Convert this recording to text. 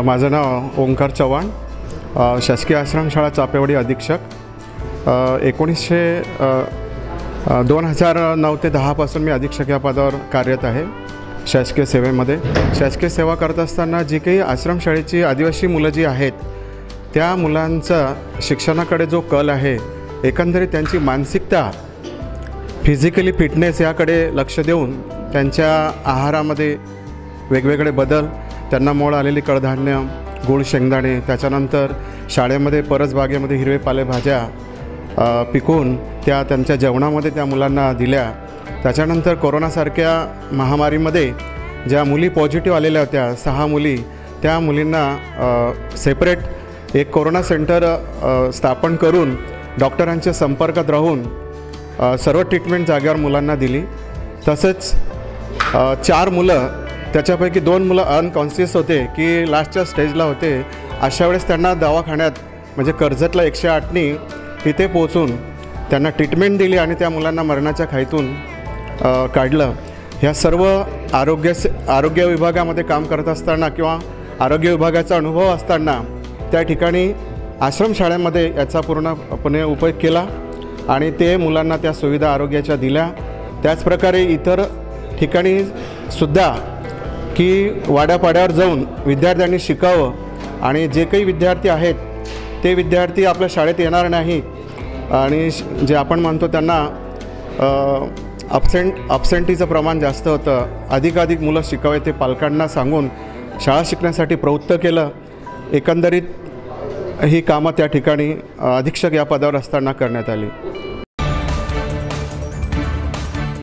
माझं नाव ओंकार चव्हाण, शासकीय आश्रमशाळा चापेवाडी अधीक्षक. 2009 ते 10 पासून मी अधीक्षक या पदावर कार्यरत आहे शासकीय सेवेमध्ये. शासकीय सेवा करत असताना जी काही आश्रमशाळेची आदिवासी मुलं जी आहेत त्या मुलांचा शिक्षणाकडे जो कल आहे, एकंदरीत त्यांची मानसिकता, फिजिकली फिटनेस याकडे लक्ष देऊन त्यांच्या आहारामध्ये वेगवेगळे बदल, त्यांना मोड आलेली कडधान्य, गूळ शेंगदाणे, त्याच्यानंतर शाळेमध्ये परसबागेमध्ये हिरवे पालेभाज्या पिकवून त्या त्यांच्या जेवणामध्ये त्या मुलांना दिल्या. त्याच्यानंतर कोरोनासारख्या महामारीमध्ये ज्या मुली पॉझिटिव्ह आलेल्या होत्या 6 मुली, त्या मुलींना सेपरेट एक कोरोना सेंटर स्थापन करून डॉक्टरांच्या संपर्कात राहून सर्व ट्रीटमेंट जागेवर मुलांना दिली. तसंच 4 मुलं, त्याच्यापैकी 2 मुलं अनकॉन्शियस होते की लास्टच्या स्टेजला होते. अशा वेळेस त्यांना दवाखान्यात म्हणजे कर्जतला 108नी तिथे पोहोचून त्यांना ट्रीटमेंट दिली आणि त्या मुलांना मरणाच्या खाईतून काढलं. ह्या सर्व आरोग्य विभागामध्ये काम करत असताना किंवा आरोग्य विभागाचा अनुभव असताना त्या ठिकाणी आश्रमशाळेमध्ये याचा पूर्णपणे उपयोग केला आणि ते मुलांना त्या सुविधा आरोग्याच्या दिल्या. त्याचप्रकारे इतर ठिकाणी सुद्धा की वाड्यापाड्यावर जाऊन विद्यार्थ्यांनी शिकावं आणि जे काही विद्यार्थी आहेत ते विद्यार्थी आपल्या शाळेत येणार नाही आणि जे आपण म्हणतो त्यांना अब्सेंटीचं प्रमाण जास्त होतं, अधिकाधिक मुलं शिकावे ते पालकांना सांगून शाळा शिकण्यासाठी प्रवृत्त केलं. एकंदरीत ही कामं त्या ठिकाणी अधीक्षक या पदावर असताना करण्यात आली.